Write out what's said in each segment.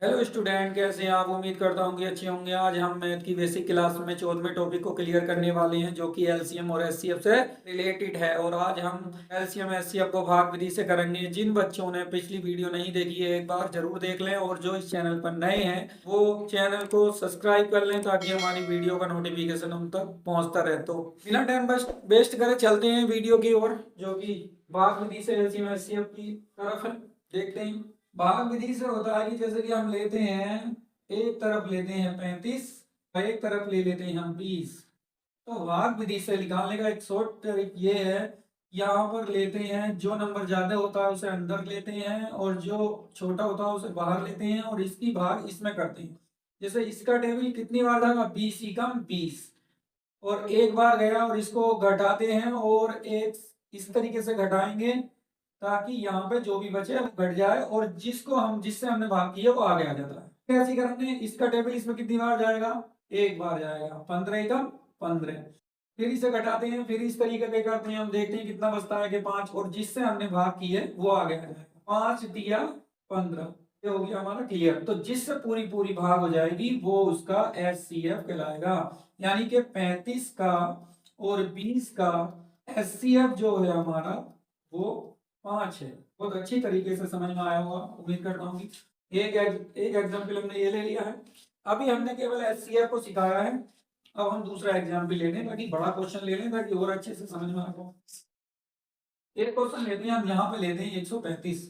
Hello student, कैसे हैं आप? उम्मीद करता हूँ कि अच्छे होंगे। आज हम मैथ की बेसिक क्लास में 14वें टॉपिक को क्लियर करने वाले हैं, जो कि एलसीएम और एचसीएफ से रिलेटेड है। और आज हम एलसीएम एचसीएफ को भाग विधि से करेंगे। जिन बच्चों ने पिछली वीडियो नहीं देखी है, एक बार जरूर देख लें, और जो इस चैनल पर नए हैं वो चैनल को सब्सक्राइब कर लें, ताकि हमारी वीडियो का नोटिफिकेशन उन तक पहुँचता रहे। तो बिना टाइम वेस्ट करे चलते हैं वीडियो की ओर, जो कि भाग विधि से एलसीएम एचसीएफ की तरफ है। देखते हैं। भाग विधि से होता है कि जैसे कि हम लेते हैं, एक तरफ लेते हैं 35 और एक तरफ ले लेते हैं हम 20। तो भाग विधि से निकालने का एक शॉर्ट ट्रिक ये है, यहाँ पर लेते हैं, जो नंबर ज्यादा होता है उसे अंदर लेते हैं और जो छोटा होता है उसे बाहर लेते हैं, और इसकी भाग इसमें करते हैं। जैसे इसका टेबल कितनी बार जाएगा? 20 ही कम 20, और एक बार गया, और इसको घटाते हैं और एक इस तरीके से घटाएंगे ताकि यहाँ पे जो भी बचे वो घट जाए, और जिससे हमने भाग किया वो आगे आ जाता है। कैसे करेंगे? इसका टेबल इसमें कितनी बार जाएगा? एक बार जाएगा। 15 एकम 15। फिर इसे घटाते हैं, फिर इस तरीके से करते हैं, हम देखते हैं कितना बचता है कि 5, और जिससे हमने भाग किए वो आगे आ जाएगा। 5 दिया 15, ये हो गया हमारा क्लियर। तो जिससे पूरी पूरी भाग हो जाएगी वो उसका एचसीएफ कहलाएगा। यानी कि 35 का और 20 का एचसीएफ जो है हमारा, वो 5 है। बहुत अच्छी तरीके से समझ में आया होगा, उम्मीद करता हूँ कि एक एग्जाम्पल हमने ये ले लिया है। अभी हमने केवल एचसीएफ को सिखाया है। अब हम दूसरा एग्जाम्पल ले लें, ताकि बड़ा क्वेश्चन ले लें, ताकि और अच्छे से समझ में आ जाए। एक क्वेश्चन लेते हैं हम, यहाँ पे लेते हैं 135,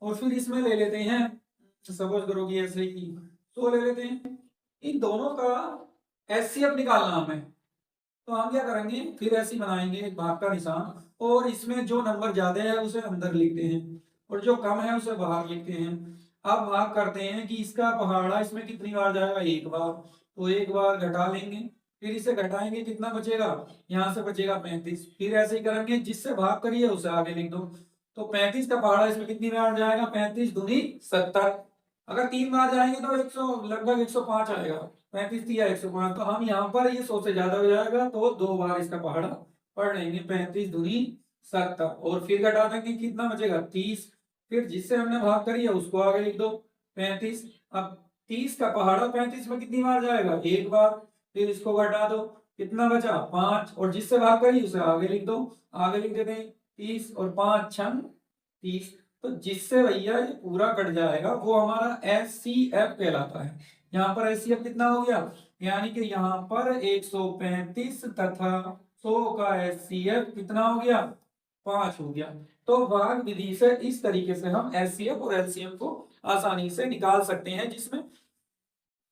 और फिर इसमें ले लेते हैं, सपोज करो कि ऐसे ही 100 ले लेते हैं। इन दोनों का एचसीएफ निकालना हमें। तो हम क्या करेंगे, फिर ऐसे ही बनाएंगे एक भाग का निशान, और इसमें जो नंबर ज्यादा है उसे अंदर लिखते हैं और जो कम है उसे बाहर लिखते हैं। अब भाग करते हैं कि इसका पहाड़ा इसमें कितनी बार जाएगा? एक बार। तो एक बार घटा लेंगे, फिर इसे घटाएंगे, कितना बचेगा? यहाँ से बचेगा 35। फिर ऐसे ही करेंगे, जिससे भाग करिए उसे आगे लिख दो। तो 35 का पहाड़ा इसमें कितनी बार जाएगा? 35 दूनी 70। अगर 3 बार जाएंगे तो 100, लगभग 105 आएगा। 35 या 105। तो हम यहाँ पर ये 100 से ज्यादा हो जाएगा, तो 2 बार इसका पहाड़ा पढ़ लेंगे। 35 दूनी 70, और फिर घटा देंगे, कितना बचेगा? 30। फिर जिससे हमने भाग करी है उसको आगे लिख दो, 35। अब 30 का पहाड़ा 35 में कितनी बार जाएगा? एक बार। फिर इसको घटा दो, कितना बचा? 5, और जिससे भाग करी उसे आगे लिख दो। आगे लिख देते हैं 30, और 5 छंग 30। तो जिससे भैया ये पूरा कट जाएगा वो हमारा एस सी एफ कहलाता है। यहाँ पर एस सी एफ कितना हो गया? यानी कि यहाँ पर 135 तथा 100 का एस सी एफ कितना हो गया? 5 हो गया। तो भाग विधि से इस तरीके से हम एस सी एफ और एलसीएम को आसानी से निकाल सकते हैं, जिसमें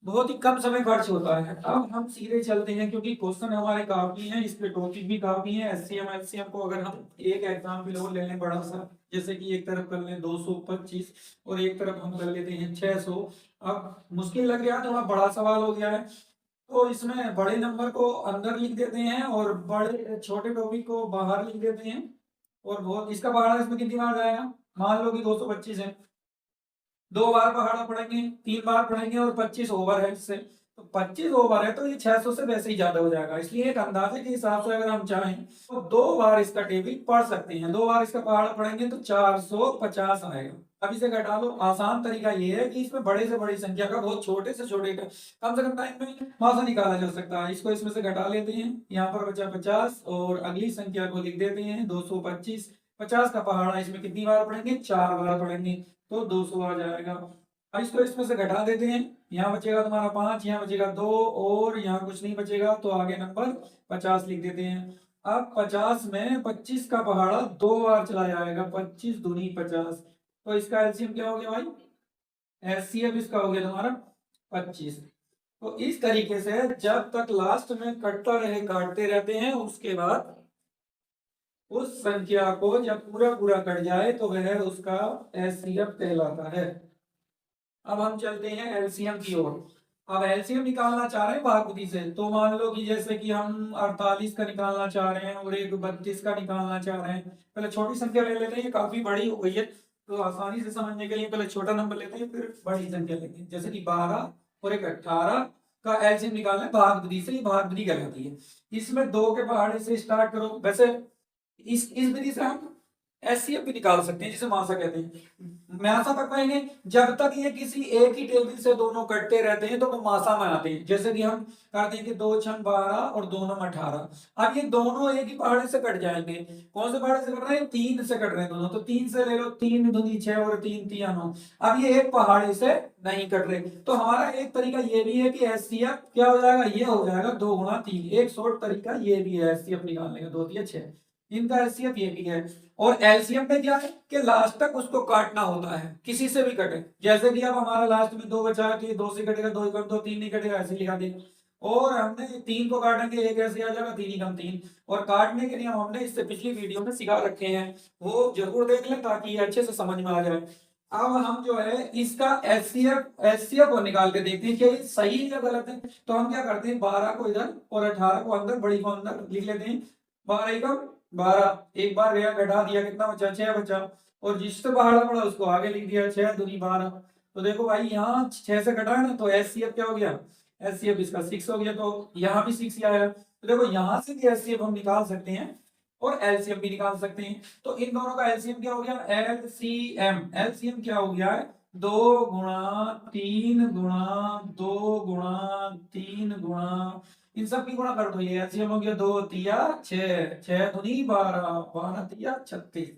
बहुत ही कम समय खर्च होता है। अब हम सीधे चलते हैं, क्योंकि क्वेश्चन हमारे काफी हैं, इस पे टॉपिक भी काफी है। एससीएम एलसीएम को अगर हम एक एग्जाम्पल और ले लें बड़ा सा, जैसे कि एक तरफ कर लें 225 और एक तरफ हम कर लेते हैं 600। अब मुश्किल लग गया, थोड़ा बड़ा सवाल हो गया है, तो इसमें बड़े नंबर को अंदर लिख देते हैं और बड़े छोटे टॉपिक को बाहर लिख देते हैं। और बहुत इसका पहाड़ा इसमें कितनी बार जाएगा? मान लो कि 225 है, 2 बार पहाड़ा पढ़ेंगे, 3 बार पढ़ेंगे, और 25 ओवर है इससे। तो 25 ओवर है तो ये 600 से वैसे ही ज्यादा हो जाएगा। इसलिए एक अंदाजे के हिसाब से अगर हम चाहें तो 2 बार इसका टेबल पढ़ सकते हैं। 2 बार इसका पहाड़ा पढ़ेंगे तो 450 आएगा। अब इसे घटा लो। आसान तरीका ये है कि इसमें बड़े से बड़ी संख्या का बहुत छोटे से छोटे का कम से कम टाइम में वहां से निकाला जा सकता है। इसको इसमें से घटा लेते हैं, यहाँ पर बचा 50, और अगली संख्या को लिख देते हैं 225। 50 का पहाड़ा इसमें कितनी बार पढ़ेंगे? 4 बार पढ़ेंगे, तो 200 आ जाएगा। अब इसको इसमें से घटा देते हैं, यहाँ बचेगा तुम्हारा 5, यहाँ बचेगा 2, और यहाँ कुछ नहीं बचेगा, तो आगे नंबर 50 लिख देते हैं। अब 50 में 25 का पहाड़ा 2 बार चला जाएगा, 25 दूनी 50। तो इसका एलसीएम क्या हो गया भाई? एचसीएफ इसका हो गया तुम्हारा 25। तो इस तरीके से जब तक लास्ट में कटता रहे, काटते रहते हैं, उसके बाद उस संख्या को जब पूरा पूरा कट जाए तो वह उसका एचसीएफ कहलाता है। अब हम चलते हैं एलसीएम की ओर। अब एलसीएम निकालना चाह रहे हैं भागविधि से, तो मान लो कि जैसे कि हम 48 का निकालना चाह रहे हैं और एक 32 का निकालना चाह रहे हैं। पहले छोटी संख्या ले लेते हैं, ये काफी बड़ी हो गई है, तो आसानी से समझने के लिए पहले छोटा नंबर लेते हैं, फिर बड़ी संख्या लेते हैं। जैसे कि 12 और एक 18 का एलसीएम निकालना है भागविधि से, ये भागविधि कहलाती है। इसमें 2 के पहाड़े से स्टार्ट करो। वैसे इस विधि से हम एचसीएफ भी निकाल सकते हैं जिसे मासा कहते हैं। मासा तक पाएंगे जब तक ये किसी एक ही टेबल से दोनों कटते रहते हैं तो वो मासा में आते हैं। जैसे कि हम करते हैं कि 2 छंग 12 और 2 नम 18। अब ये दोनों एक ही पहाड़े से कट जाएंगे। कौन से पहाड़े से कट रहे हैं? 3 से कट रहे हैं दोनों, तो 3 से ले लो, 3 दूनी 6 और 3 तिया 9। अब ये एक पहाड़े से नहीं कट रहे, तो हमारा एक तरीका ये भी है कि एचसीएफ क्या हो जाएगा, ये हो जाएगा 2 गुणा 3। एक शॉर्ट तरीका ये भी है एचसीएफ निकालने का, 2 तिया 6, इनका एलसीएम ये भी है। और एलसीएम में क्या है कि लास्ट तक उसको काटना होता है, किसी से भी कटे। जैसे कि अब हमारा लास्ट में 2 बचा कि 2 से कटेगा 2 कम 2, 3 नहीं कटेगा, ऐसे लिखा देंगे। और हमने 3 को काटेंगे, एक ऐसे आ जाएगा 3 ही कम 3। और काटने के नियम हमने इससे पिछली वीडियो में सिखा रखे हैं, वो जरूर देख लें ताकि ये अच्छे से समझ में आ जाए। अब हम जो है इसका एचसीएफ को निकाल के देखते हैं कि ये सही है या गलत है। तो हम क्या करते हैं, 12 को इधर और 18 को अंदर, बड़ी को अंदर लिख लेते हैं। 12 एकम 12, एक बार गया घटा दिया, कितना बचा? 6 बचा। और जिससे बाहर पड़ा उसको आगे लिख दिया, 6 दूनी 12। तो देखो भाई यहाँ 6 से घटा है ना, तो एचसीएफ क्या हो गया? एचसीएफ इसका 6 हो गया, तो यहाँ भी 6 ही आया। तो देखो यहाँ से भी एचसीएफ हम निकाल सकते हैं और एलसीएम भी निकाल सकते हैं। तो इन दोनों का एलसीएम क्या हो गया? एलसीएम, एलसीएम क्या हो गया है? 2 गुणा 3 गुणा 2 गुणा 3 गुणा, इन सब की गुणा कर दो, ये एलसीएम हो गया 2 तिया 6, 6 दूनी 12, 12 तिया 36।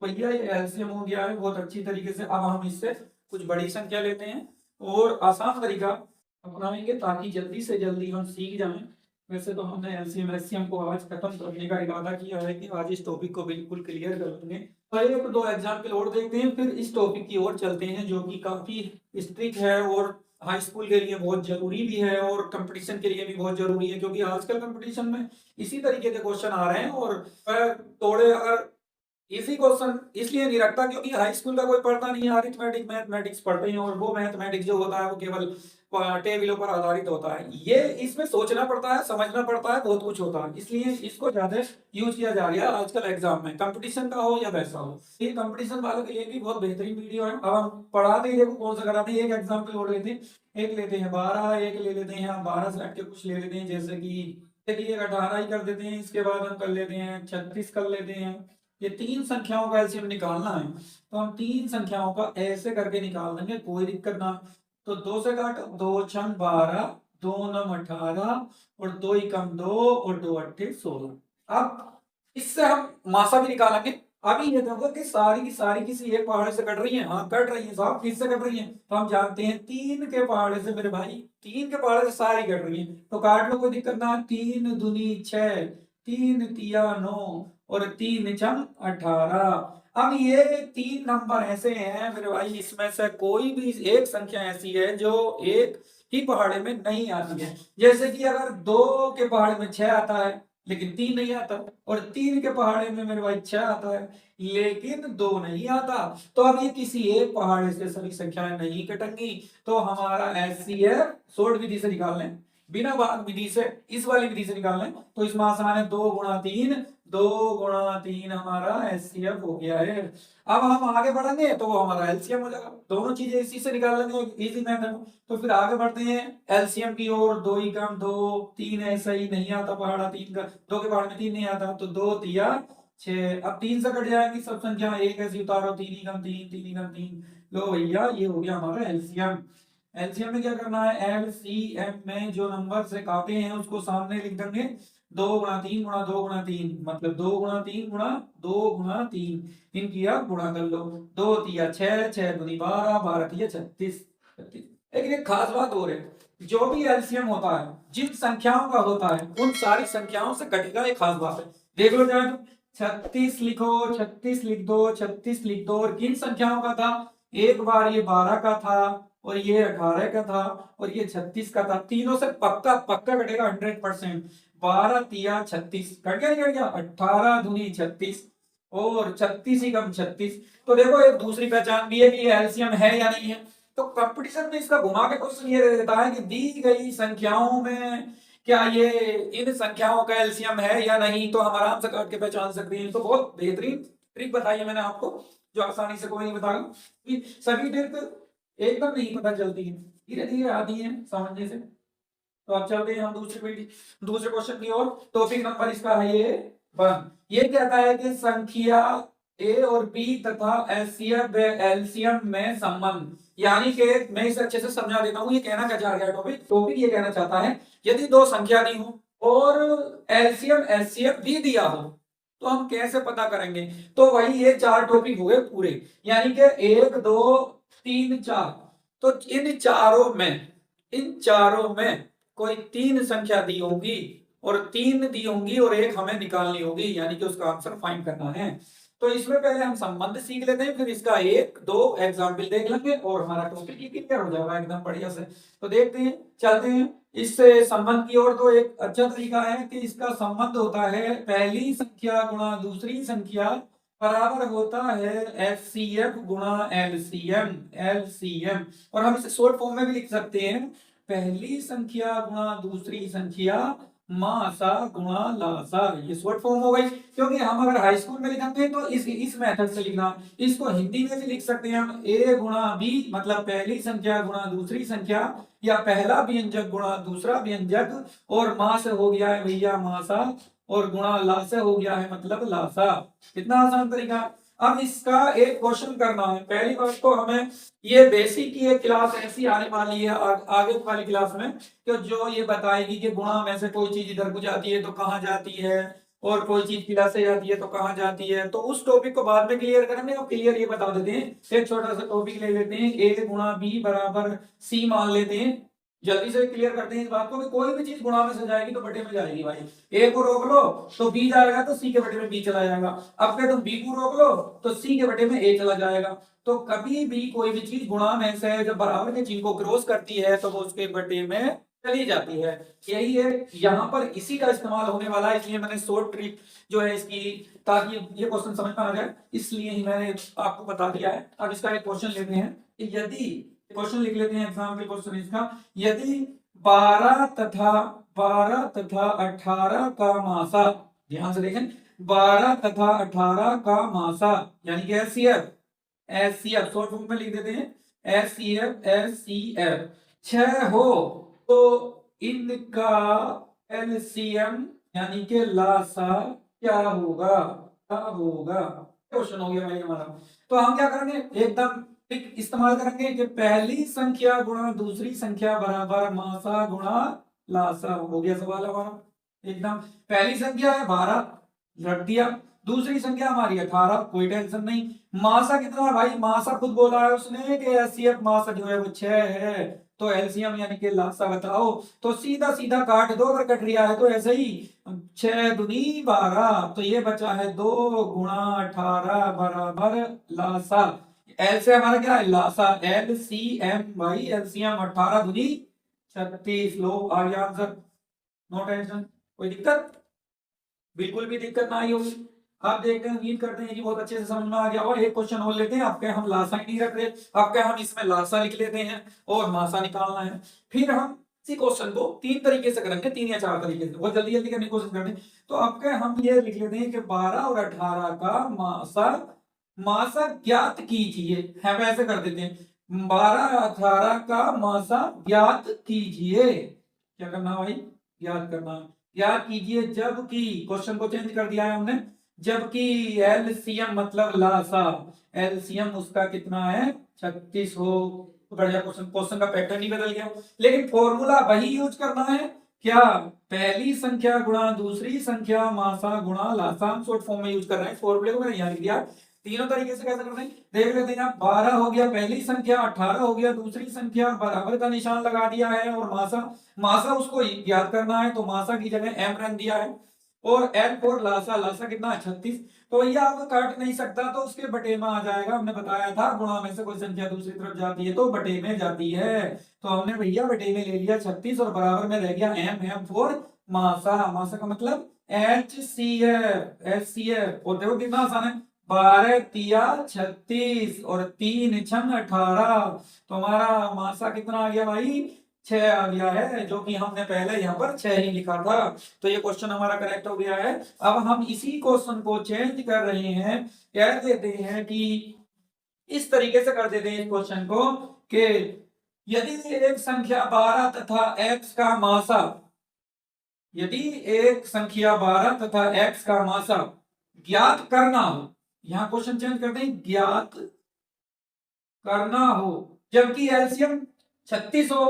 भैया ये एलसीएम हो गया है बहुत अच्छी तरीके से। अब हम इससे कुछ बड़ी संख्या लेते हैं और आसान तरीका अपनाएंगे ताकि जल्दी से जल्दी हम सीख जाएं। वैसे तो हमने एलसीएम एचसीएम को आज खत्म करने का इरादा किया है कि आज इस टॉपिक को बिल्कुल क्लियर कर लेंगे। तो एक दो एग्जाम्पल और देखते हैं, फिर इस टॉपिक की ओर चलते हैं जो कि काफी स्ट्रिक्ट है और हाई स्कूल के लिए बहुत जरूरी भी है और कंपटीशन के लिए भी बहुत जरूरी है, क्योंकि आजकल कंपटीशन में इसी तरीके के क्वेश्चन आ रहे हैं। और थोड़े अगर इसी क्वेश्चन इसलिए नहीं रखता क्योंकि हाई स्कूल का कोई पढ़ता नहीं है, अरिथमेटिक मैथमेटिक्स पढ़ते हैं और वो मैथमेटिक्स जो होता है वो केवल टेबलों पर आधारित होता है। ये इसमें सोचना पड़ता है, समझना पड़ता है, बहुत कुछ होता है, इसलिए इसको ज्यादा यूज किया जा रहा है आजकल एग्जाम में, कंपटीशन का हो या वैसा हो। ये कंपटीशन वालों के लिए भी बहुत बेहतरीन वीडियो है। अब हम पढ़ाते ही देखो कौन सा कराते हैं। एक एग्जाम्पल और लेते हैं, एक लेते हैं 12, एक ले लेते हैं 12 से हट के कुछ ले लेते हैं, जैसे कि एक 18 ही कर देते हैं। इसके बाद हम कर लेते हैं 36 कर लेते हैं। ये 3 संख्याओं का एलसीएम निकालना है, तो हम 3 संख्याओं का ऐसे करके निकाल देंगे, कोई दिक्कत ना। तो 2 से काट, 2 छंग 12, 2 नम 18 और 2 एकम 2 और 2 अट्ठे 16। अब इससे हम मासा भी निकालेंगे। अभी ये देखो कि सारी की सारी किसी एक पहाड़े से कट रही है। हाँ कट रही है साहब, किससे कट रही है? तो हम जानते हैं 3 के पहाड़े से मेरे भाई, 3 के पहाड़े से सारी कट रही है, तो काट लो कोई दिक्कत ना। 3 दूनी 6, 3 तिया 9 और 3 छम 18। अब ये 3 नंबर ऐसे हैं मेरे भाई, इसमें से कोई भी एक संख्या ऐसी है जो एक ही पहाड़े में नहीं आती है। जैसे कि अगर 2 के पहाड़े में 6 आता है लेकिन 3 नहीं आता, और 3 के पहाड़े में मेरे भाई 6 आता है लेकिन 2 नहीं आता, तो अब ये किसी एक पहाड़े से सभी संख्याएं नहीं कटेंगी। तो हमारा एचसीएफ शॉर्ट विधि से निकाल लें, बिना भाग विधि से, इस वाली विधि से निकाल लें, तो इसमें आसान है 2 गुणा 3, 2 गुणा 3 हमारा एचसीएफ हो गया है। अब हम आगे बढ़ेंगे तो वो हमारा एलसीएम हो जाएगा। दोनों चीजें इसी से निकाल लेंगे इजी मेथड। तो फिर आगे बढ़ते हैं एलसीएम की ओर। 2 एकम 2, 3 ऐसा ही नहीं आता पहाड़ा 3 का, 2 के पहाड़ में 3 नहीं आता, तो 2 तिया 6। अब 3 से कट जाएंगी सब संख्या, एक ऐसी उतारो, 3 एकम 3, 3 एकम 3। लो भैया ये हो गया हमारा एलसीएम। एलसीएम में क्या करना है, एलसीएम में जो नंबर से काटे हैं उसको सामने लिख देंगे। 2 गुणा 3 गुणा 2 गुणा 3, मतलब 2 गुणा 3 गुणा 2 गुणा 3, इनकी आप गुणा कर लो। 2 तिया 6, 6 दूनी 12, 12 तिया 36। लेकिन एक खास बात और है, जो भी एलसीएम होता है जिन संख्याओं का होता है उन सारी संख्याओं से कटेगा, एक खास बात है। देख लो जाए, 36 लिखो, 36 लिख दो, 36 लिख दो। और किन संख्याओं का था? एक बार ये 12 का था और ये 18 का था और ये 36 का था। तीनों से पक्का पक्का कटेगा 100%। 12 तिया 36 कट गया, नहीं कट गया? 18 दूनी 36 और 36 ही कम 36। तो देखो एक दूसरी पहचान भी है कि ये एलसीएम है या नहीं है। तो कंपटीशन में इसका घुमा के क्वेश्चन ये दे देता है कि दी गई संख्याओं में क्या ये इन संख्याओं का एलसीएम है या नहीं, तो हम आराम से काट के पहचान सकते हैं। तो बहुत बेहतरीन ट्रिक बताई है मैंने आपको, जो आसानी से कोई नहीं बताएगा। सभी ट्रिक एकदम नहीं पता चलती है, धीरे धीरे आती है समझने से। तो अब चलते हैं हम दूसरे क्वेश्चन की ओर। टॉपिक नंबर इसका है ये 1। ये कहता है कि संख्या ए और बी तथा एचसीएफ एलसीएम में संबंध, यानी कि मैं इसे अच्छे से समझा देता हूं। ये कहना क्या चाह रहा है टॉपिक टॉपिक ये कहना चाहता है, यदि दो संख्या दी हो और एलसीएम एचसीएफ भी दिया हो तो हम कैसे पता करेंगे। तो वही ये चार टॉपिक हुए पूरे, यानी कि 1 2 3 4। तो इन चारों में कोई तीन संख्या दी होगी और तीन दी होंगी और एक हमें निकालनी होगी, यानी कि उसका आंसर फाइंड करना है। तो इसमें पहले हम संबंध सीख लेते हैं, फिर इसका एक दो एग्जाम्पल देख लेंगे और हमारा टॉपिक ही क्लियर हो जाएगा एकदम बढ़िया से। तो देखते हैं, चलते हैं इससे संबंध की ओर। तो एक अच्छा तरीका है कि इसका संबंध होता है पहली संख्या गुणा दूसरी संख्या बराबर होता है एचसीएफ गुणा एलसीएम। एलसीएम और हम इसे शॉर्ट फॉर्म में भी लिख सकते हैं, पहली संख्या गुणा दूसरी संख्या मासा गुणा लासा। ये शॉर्ट फॉर्म हो गई, क्योंकि हम अगर हाई स्कूल में लिखेंगे तो इस मेथड से लिखना। इसको हिंदी में भी लिख सकते हैं हम, ए गुणा बी मतलब पहली संख्या गुणा दूसरी संख्या, या पहला व्यंजक गुणा दूसरा व्यंजक, और मां से हो गया है भैया मासा, और गुणा ला से हो गया है मतलब लासा। कितना आसान तरीका। अब इसका एक क्वेश्चन करना है। पहली बात तो हमें ये बेसिक की एक क्लास ऐसी आने वाली है आगे वाली क्लास में, कि जो ये बताएगी कि गुणा में से कोई चीज इधर को जाती है तो कहाँ जाती है, और कोई चीज प्लस से जाती है तो कहाँ जाती है। तो उस टॉपिक को बाद में क्लियर करेंगे। और क्लियर ये बता देते हैं, एक छोटा सा टॉपिक ले लेते हैं, ए गुणा बी बराबर सी मान लेते हैं। जल्दी से क्लियर करते हैं इस बात को कि कोई भी चीज गुणा में से जाएगी तो बटे में जाएगी भाई। ए को रोक लो तो बी जाएगा, तो सी के बटे में बी चला जाएगा। अब के तुम बी को रोक लो तो सी के बटे में ए चला जाएगा। तो कभी भी कोई भी चीज गुणा में से जब बराबर के चिन्ह को क्रॉस करती है तो वो उसके बटे में चली जाती है। यही है यहाँ पर इसी का इस्तेमाल होने वाला है, इसलिए मैंने शॉर्ट ट्रिक जो है इसकी, ताकि ये क्वेश्चन समझ में आ जाए, इसलिए ही मैंने आपको बता दिया है। अब इसका एक क्वेश्चन लेते हैं कि यदि, क्वेश्चन लिख लेते हैं एग्जाम के क्वेश्चन इसका, यदि 12 तथा 18 का मासा, ध्यान से देखें, 12 तथा 18 का मासा यानी कि एचसीएफ, एचसीएफ शॉर्ट फॉर्म में लिख देते हैं एचसीएफ, एचसीएफ 6 हो तो इनका एलसीएम यानी कि लासा क्या होगा, क्या होगा। क्वेश्चन हो गया भाई हमारा। तो हम क्या करेंगे, एकदम ट्रिक इस्तेमाल करेंगे कि पहली संख्या गुणा दूसरी संख्या बराबर मासा गुणा लासा। हो गया सवाल हमारा एकदम। पहली संख्या है 12 रख दिया, दूसरी संख्या हमारी 18, कोई टेंशन नहीं। मासा कितना है भाई, मासा खुद बोला है उसने कि एचसीएफ मासा जो है वो 6 है। तो एलसीएम यानी कि लासा बताओ। तो सीधा सीधा काट दो, अगर कट रिया है तो ऐसे ही, 6 दूनी 12, तो ये बचा है 2 गुणा 18 बराबर लासा। एल से हमारा क्या है लासा, एल सी एम भाई, एलसीएम 18 दूनी 36। लो आ गया आंसर, नो टेंशन, कोई दिक्कत, बिल्कुल भी दिक्कत ना आई होगी। आप देखते हैं, उम्मीद करते हैं कि बहुत अच्छे से समझ में आ गया। और एक क्वेश्चन और लेते हैं, आपके हम लासा ही नहीं रख रहे, आपके हम इसमें लासा लिख लेते हैं और मासा निकालना है। फिर हम इसी क्वेश्चन को तीन तरीके से करेंगे, 3 या 4 तरीके से, बहुत जल्दी जल्दी करने की कोशिश करते हैं। तो आपके हम ये लिख लेते हैं कि 12 और 18 का मासा, मासा ज्ञात कीजिए। हम ऐसे कर देते हैं, 12 18 का मासा ज्ञात कीजिए। क्या करना भाई, ज्ञात करना, ज्ञात कीजिए। जबकि क्वेश्चन को चेंज कर दिया है हमने, जबकि एलसीएम मतलब लासा, एलसीएम उसका कितना है 36 हो। तो बढ़िया क्वेश्चन, क्वेश्चन का पैटर्न ही बदल गया, लेकिन फॉर्मूला वही यूज करना है। क्या, पहली संख्या गुणा दूसरी संख्या मासा गुणा लासा, हम शॉर्ट फॉर्म में यूज कर रहे हैं। फॉर्मूले को मैंने यहाँ लिख दिया। तीनों तरीके से कैसे करते हैं देख लेते हैं। 12 हो गया पहली संख्या, 18 हो गया दूसरी संख्या, बराबर का निशान लगा दिया है, और मासा, मासा उसको याद करना है तो मासा की जगह एम रख दिया है, और एल फॉर लासा, लासा कितना है 36। तो भैया आप काट नहीं सकता तो उसके बटे में आ जाएगा। हमने बताया था गुणा में से कोई संख्या दूसरी तरफ जाती है तो बटे में जाती है। तो हमने भैया बटे में ले लिया 36 और बराबर में रह गया एम, एम फॉर मासा, मासा का मतलब H C F, H C F. और देखो कितना आसान है, 12 तिया 36 और 3 छंग 18। तो हमारा मासा कितना आ गया भाई 6 आ गया है, जो कि हमने पहले यहाँ पर 6 ही लिखा था। तो ये क्वेश्चन हमारा करेक्ट हो गया है। अब हम इसी क्वेश्चन को चेंज कर रहे हैं, कह देते हैं कि इस तरीके से कर देते हैं इस क्वेश्चन को कि यदि एक संख्या 12 तथा x का मासा, यदि एक संख्या 12 तथा x का मासा ज्ञात करना हो, यहाँ क्वेश्चन चेंज करते हैं, ज्ञात करना हो जबकि एलसीएम 36 हो,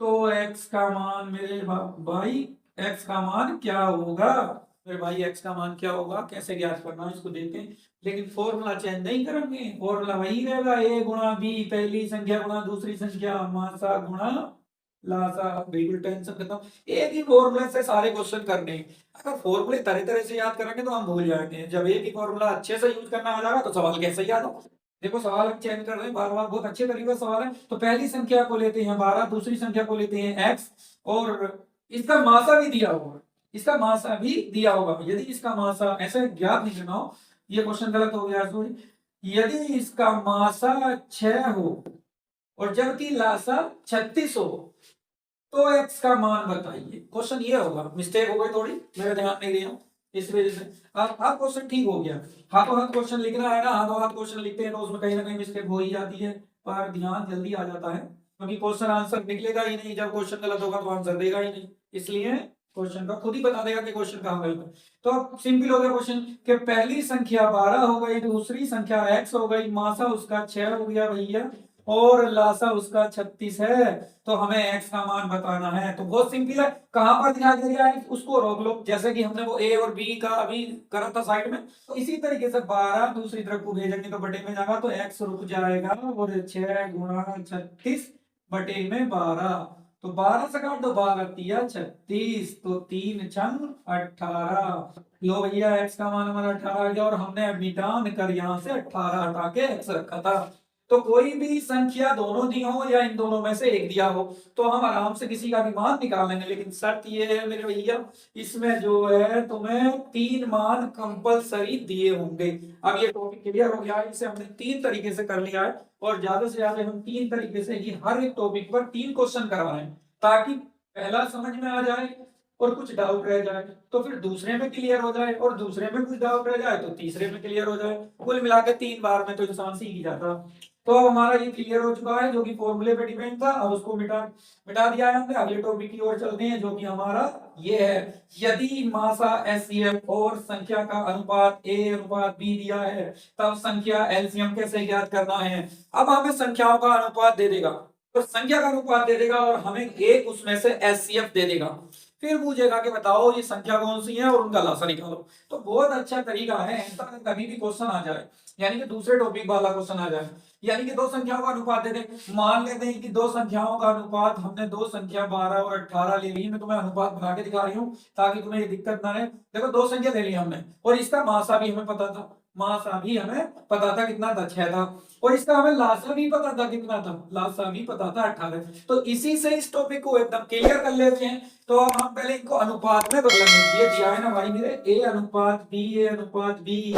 तो x का मान मेरे भाई, x का मान क्या होगा मेरे भाई, x का मान क्या होगा, कैसे ज्ञात करना है इसको देखते हैं। लेकिन फॉर्मूला चेंज नहीं करेंगे, फॉर्मूला वही रहेगा, a गुणा b, पहली संख्या गुणा दूसरी संख्या, मासा गुणा लासा, बिल्कुल टेंशन खत्म। एक ही फॉर्मूले से सारे क्वेश्चन करने हैं। अगर फॉर्मूले तरह तरह से याद करेंगे तो हम भूल जाएंगे, जब एक ही फॉर्मूला अच्छे से यूज करना आ जाएगा तो सवाल कैसे याद हो। देखो सवाल हम चेंज कर रहे हैं बार बार, बहुत अच्छे तरीके से सवाल है। तो पहली संख्या को लेते हैं 12, दूसरी संख्या को लेते हैं x, और इसका मासा भी दिया होगा, इसका मासा भी दिया होगा। यदि इसका मासा, ऐसे ज्ञात नहीं करना हो, ये क्वेश्चन गलत हो गया सॉरी। यदि इसका मासा 6 हो और जबकि लासा 36 हो, तो x का मान बताइए। क्वेश्चन ये होगा, मिस्टेक हो गई थोड़ी, मेरा ध्यान नहीं दिया इस वजह से। आप क्वेश्चन ठीक हो गया, हाथों हाथ क्वेश्चन लिखना है ना, हाथों हाथ क्वेश्चन लिखते हैं तो उसमें कहीं ना कहीं मिस्टेक हो ही जाती है, पर ध्यान जल्दी आ जाता है, क्योंकि क्वेश्चन आंसर निकलेगा ही नहीं, जब क्वेश्चन गलत होगा तो आंसर देगा ही नहीं, इसलिए क्वेश्चन का खुद ही बता देगा कि क्वेश्चन कहाँ गलत है। तो अब सिंपल हो गया क्वेश्चन कि पहली संख्या 12 हो गई, दूसरी संख्या x हो गई, मासा उसका 6 हो गया भैया, और लासा उसका 36 है, तो हमें x का मान बताना है। तो बहुत सिंपल है, कहां पर दिखाई दे रहा है उसको रोक लो, जैसे कि हमने वो a और b का अभी करा था साइड में, तो इसी तरीके से 12 दूसरी तरफ को भेजेंगे तो बटे में जाएगा, तो x रुक जाएगा, और 6 गुणा 36 बटे में 12, तो 12 से काट दो, 12 तिया 36, तो 3 छंग 18। लो भैया x का मान हमारा 18 आ गया, और हमने मिटान कर यहाँ से 18 हटा के x रखा था। तो कोई भी संख्या दोनों दी हो या इन दोनों में से एक दिया हो तो हम आराम से किसी का भी मान निकाल लेंगे, लेकिन शर्त ये है मेरे भैया, इसमें जो है तुम्हें 3 मान कंपलसरी दिए होंगे। अब ये टॉपिक क्लियर हो गया है, इसे हमने 3 तरीके से कर लिया है, और ज्यादा से ज्यादा हम 3 तरीके से ही हर एक टॉपिक पर 3 क्वेश्चन करवा रहे हैं, ताकि पहला समझ में आ जाए और कुछ डाउट रह जाए तो फिर दूसरे में क्लियर हो जाए, और दूसरे में कुछ डाउट रह जाए तो तीसरे में क्लियर हो जाए, कुल मिलाकर 3 बार में तो इंसान सीख ही जाता। तो अब हमारा ये क्लियर हो चुका है, जो कि फॉर्मूले पे डिपेंड था, अब उसको मिटा दिया है हमने। अगले टॉपिक की ओर चलते हैं, जो कि हमारा ये है, यदि मासा एचसीएफ और संख्या का अनुपात a अनुपात b दिया है, तब संख्या एलसीएम कैसे ज्ञात करना है। अब हमें संख्याओं का अनुपात दे देगा, तो संख्या का अनुपात दे देगा, और हमें एक उसमें से एचसीएफ दे देगा, फिर पूछेगा कि बताओ ये संख्या कौन सी है और उनका लासा निकालो। तो बहुत अच्छा तरीका है, ऐसा कभी भी क्वेश्चन आ जाए, यानी कि दूसरे टॉपिक वाला क्वेश्चन आ जाए, यानी कि दो संख्याओं का अनुपात दे दें। मान लेते हैं कि दो संख्याओं का अनुपात, हमने दो संख्या 12 और 18 ले ली, मैं तुम्हें अनुपात बना के दिखा रही हूँ ताकि तुम्हें ये दिक्कत ना रहे। देखो दो संख्या ले ली हमने, और इसका मासा भी हमें पता था, मासा भी हमें पता था कितना था, 6 था, और इसका हमें लासा भी पता था कितना था, लासा भी पता था 18। तो इसी से इस टॉपिक को एकदम क्लियर कर लेते हैं। तो अब हम पहले इनको अनुपात में बदलेंगे, ये दिया है ना भाई मेरे, ए अनुपात बी, ए अनुपात बी,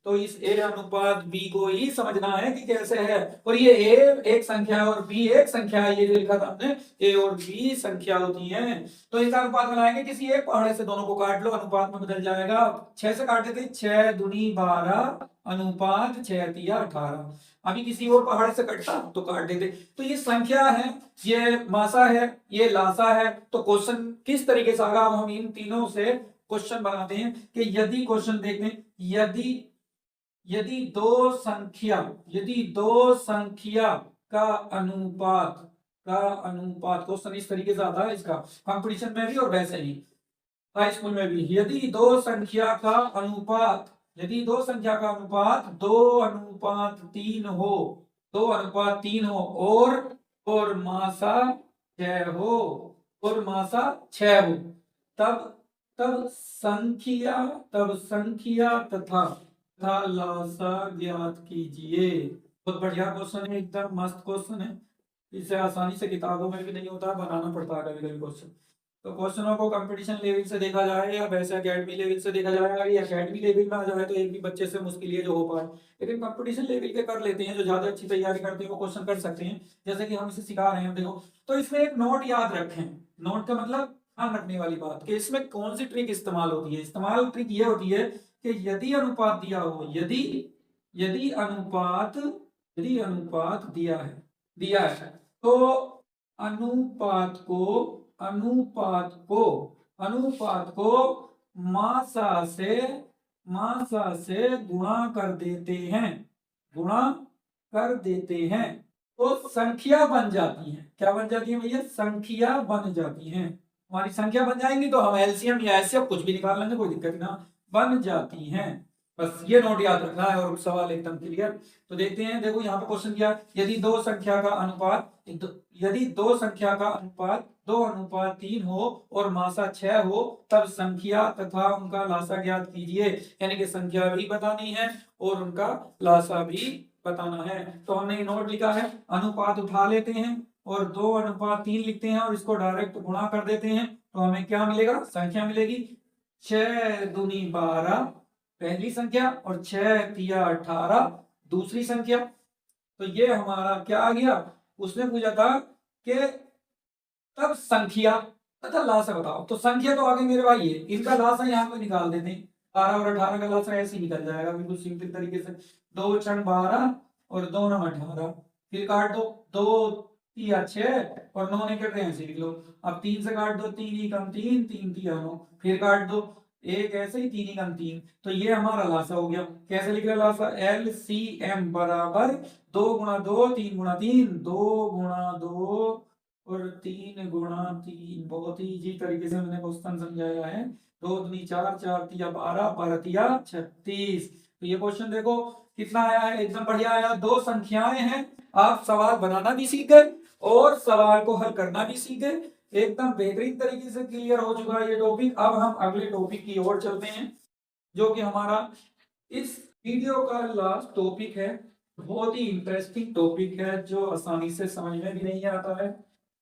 तो इस ए अनुपात बी को ही समझना है कि कैसे है, और ये ए एक संख्या है और बी एक संख्या है, ये जो लिखा था हमने, ए और बी संख्या होती है। तो इसका अनुपात बनाएंगे, किसी एक पहाड़े से दोनों को काट लो, अनुपात में बदल जाएगा। 6 से काटे थे, 6 दूनी 12 अनुपात 6 तिया 18। अभी किसी और पहाड़ से कटता तो काट देते। तो ये संख्या है, ये मासा है, ये लासा है। तो क्वेश्चन किस तरीके से आगा, हम इन तीनों से क्वेश्चन बनाते हैं कि यदि क्वेश्चन देखते हैं, यदि दो संख्या का अनुपात क्वेश्चन इस तरीके से आता है, इसका कंपटीशन में भी और वैसे ही हाई स्कूल में भी, यदि दो संख्या का अनुपात 2:3 हो, 2:3 हो, और मासा 6 हो, तब संख्या तथा लासा ज्ञात कीजिए। बहुत बढ़िया क्वेश्चन है, एकदम मस्त क्वेश्चन है, इसे आसानी से किताबों में भी नहीं होता, बनाना पड़ता है कभी कभी क्वेश्चन। तो क्वेश्चनों को कंपटीशन लेवल से देखा जाए या वैसे एकेडमी लेवल से देखा जाए, अगर एकेडमी लेवल में आ जाए तो एक भी बच्चे से मुश्किल है जो हो पाए, लेकिन कंपटीशन लेवल के कर लेते हैं, जो ज्यादा अच्छी तैयारी करते हैं वो क्वेश्चन कर सकते हैं, जैसे कि हम इसे सिखा रहे हैं। देखो, तो इसमें एक नोट याद रखें, नोट का मतलब ध्यान रखने वाली बात, कि इसमें कौन सी ट्रिक इस्तेमाल होती है। इस्तेमाल ट्रिक ये होती है कि यदि अनुपात दिया हो, यदि अनुपात दिया है, तो अनुपात को मासा से मासा से गुणा कर देते हैं, गुणा कर देते हैं तो संख्या बन जाती है। क्या बन जाती है भैया? संख्या बन जाती है। हमारी संख्या बन जाएंगी तो हम एलसीएम या एचसीएफ कुछ भी निकाल लेंगे, कोई दिक्कत ना, बन जाती हैं। बस ये नोट याद रखना है और सवाल एकदम क्लियर। तो देखते हैं, देखो यहाँ पे क्वेश्चन किया, यदि दो संख्या का अनुपात यदि दो संख्या का अनुपात 2:3 हो और मासा 6 हो तब संख्या तथा उनका लासा ज्ञात कीजिए। यानी कि संख्या भी बतानी है और उनका लासा भी बताना है। तो हमने ये नोट लिखा है, अनुपात उठा लेते हैं और 2:3 लिखते हैं और इसको डायरेक्ट गुणा कर देते हैं तो हमें क्या मिलेगा? संख्या मिलेगी 6 दूनी 12 पहली संख्या और 6 तिया 18 दूसरी संख्या। तो ये हमारा क्या आ गया? उसने पूछा था कि तब संख्या तथा लासा बताओ, तो संख्या तो आगे मेरे भाई है, इनका लासा यहाँ पे निकाल देते हैं। 12 और 18 का लासा ऐसे ही निकल जाएगा बिल्कुल सिंपल तरीके से। 2 छंग 12 और 2 9 18, फिर काट दो, 2 तिया 6 और 9 ने कट रहे हैं ऐसे लिख लो। अब 3 से काट दो, 3 ही कम 3, 3 तिया 9, फिर काट दो एक ऐसे ही, 3 ही कम 3। तो ये हमारा लासा हो गया। कैसे लिख रहे लासा? LCM बराबर 2 गुणा 2 3 गुणा 3, 2 गुणा 2 और 3 गुणा 3। बहुत ही इजी तरीके से मैंने क्वेश्चन समझाया है। 2 दूनी 4, 4 तिया 12, 12 तिया 36। तो ये क्वेश्चन देखो कितना आया है, एकदम बढ़िया आया। दो संख्याएं हैं, आप सवाल बनाना भी सीख गए और सवाल को हल करना भी सीख गए। एकदम बेहतरीन तरीके से क्लियर हो चुका है ये टॉपिक। अब हम अगले टॉपिक की ओर चलते हैं जो कि हमारा इस वीडियो का लास्ट टॉपिक है। बहुत ही इंटरेस्टिंग टॉपिक है जो आसानी से समझ में भी नहीं आता है।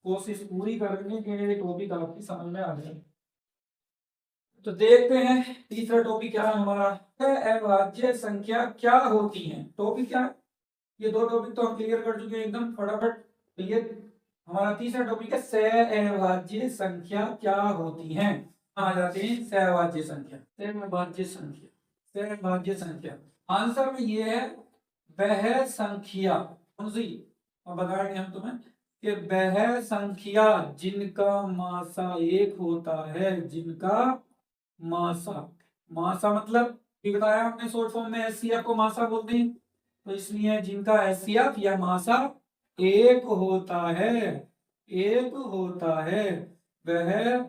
कोशिश पूरी करेंगे कि ये टॉपिक आपकी समझ में आ जाए। तो देखते हैं तीसरा टॉपिक क्या है हमारा, अभाज्य संख्या क्या होती है। टॉपिक क्या है? ये दो टॉपिक तो हम क्लियर कर चुके हैं एकदम फटाफट। तो ये हमारा तीसरा टॉपिक है, सहअभाज्य संख्या क्या होती है। आ जाते हैं सहअभाज्य संख्या। सहअभाज्य संख्या, सहअभाज्य संख्या आंसर में ये है वह संख्या, कौन सी? अब बताएंगे हम तुम्हें कि वह संख्या जिनका मासा 1 होता है, जिनका मासा, मासा मतलब ये बताया हमने शॉर्ट फॉर्म में एचसीएफ को मासा बोलते हैं। तो इसलिए जिनका एचसीएफ या मासा 1 होता है, 1 होता है, वह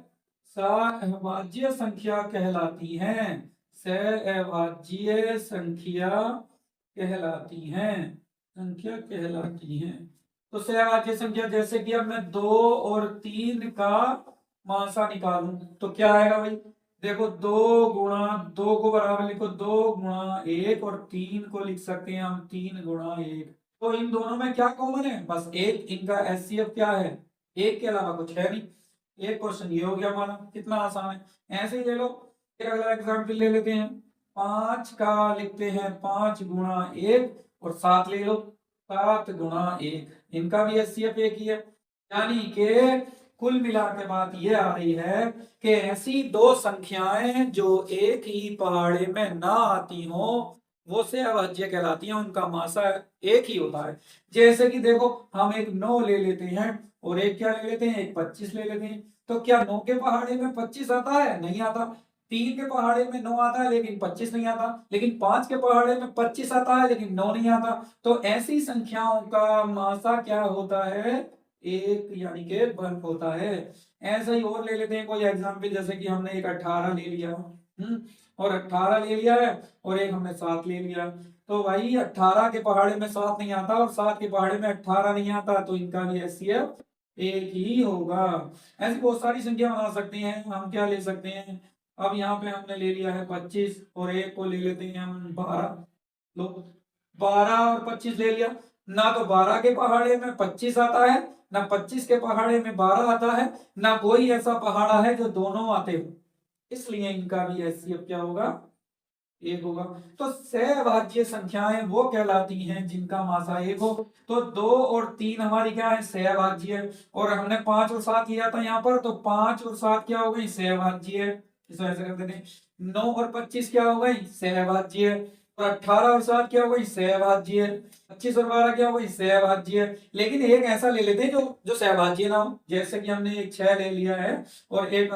सहअभाज्य संख्या कहलाती है। सहअभाज्य संख्या कहलाती हैं, संख्या कहलाती हैं। तो सहअभाज्य संख्या जैसे कि अब मैं 2 और 3 का मासा निकालूं तो क्या आएगा भाई? देखो 2 गुणा 2 को बराबर लिखो 2 गुणा 1 और 3 को लिख सकते हैं हम 3 गुणा 1। तो इन दोनों में क्या कॉमन है? बस एक, इनका एचसीएफ क्या है? 1 के अलावा कुछ है नहीं। एक क्वेश्चन ये हो गया हमारा, कितना आसान है। ऐसे ही ले लो, एक अगला एग्जाम्पल ले लेते हैं। 5 का लिखते हैं 5 गुणा 1 और 7 ले लो 7 गुणा 1, इनका भी एचसीएफ एक ही है। यानी कि कुल मिला के बात ये आ रही है कि ऐसी दो संख्याएं जो एक ही पहाड़े में ना आती हो वो सहअभाज्य कहलाती हैं, उनका मासा एक ही होता है। जैसे कि देखो हम एक 9 ले लेते हैं और एक क्या ले लेते हैं, एक 25 ले लेते हैं। तो क्या 9 के पहाड़े में 25 आता है? नहीं आता। 3 के पहाड़े में 9 आता है लेकिन 25 नहीं आता। लेकिन 5 के पहाड़े में 25 आता है लेकिन 9 नहीं आता। तो ऐसी संख्याओं का मासा क्या होता है? एक, यानी कि वर्ग होता है। ऐसा ही और ले लेते हैं कोई एग्जाम्पल, जैसे कि हमने एक 18 ले लिया और 18 ले लिया है और एक हमने 7 ले लिया। तो भाई 18 के पहाड़े में 7 नहीं आता और 7 के पहाड़े में 18 नहीं आता, तो इनका भी एचसीएफ एक ही होगा। ऐसी बहुत सारी संख्या बना सकते हैं हम। क्या ले सकते हैं? अब यहाँ पे हमने ले लिया है 25 और एक को ले लेते हैं हम 12। लो 12 और 25 ले लिया, ना तो 12 के पहाड़े में 25 आता है, ना 25 के पहाड़े में 12 आता है, ना कोई ऐसा पहाड़ा है जो दोनों आते हो। इसलिए इनका भी एचसीएफ क्या होगा? एक होगा। तो सहअभाज्य संख्याएं वो कहलाती हैं जिनका मासा 1 हो। तो 2 और 3 हमारी क्या है? सहअभाज्य है। और हमने 5 और 7 लिया था यहाँ पर, तो 5 और 7 क्या हो गई? सहअभाज्य है। इसको ऐसे कर देते हैं। 9 और 25 क्या हो गई? सहअभाज्य है। और 18 और 7 क्या हो गई? सहअभाज्य है। 25 और 12 क्या हो गई? सहअभाज्य है। लेकिन एक ऐसा ले लेते हैं जो सहअभाज्य ना हो। जैसे कि हमने एक 6 ले लिया है और एक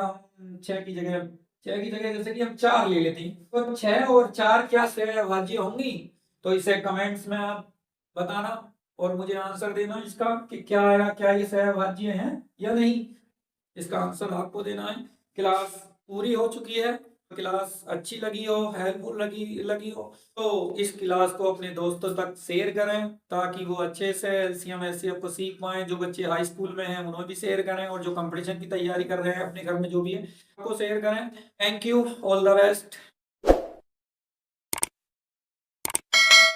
6 की जगह 6 की जगह जैसे कि हम 4 ले लेते हैं, तो 6 और 4 क्या सहअभाज्य होंगी? तो इसे कमेंट्स में आप बताना और मुझे आंसर देना इसका कि क्या ये सहअभाज्य हैं या नहीं। इसका आंसर आपको देना है। क्लास पूरी हो चुकी है। क्लास अच्छी लगी हो, हेल्पफुल लगी हो तो इस क्लास को अपने दोस्तों तक शेयर करें ताकि वो अच्छे से एलसीएम एचसीएफ को सीख पाएं। जो बच्चे हाई स्कूल में हैं उन्हें भी शेयर करें और जो कंपटीशन की तैयारी कर रहे हैं अपने घर में जो भी है, आपको शेयर करें। Thank you, all the best.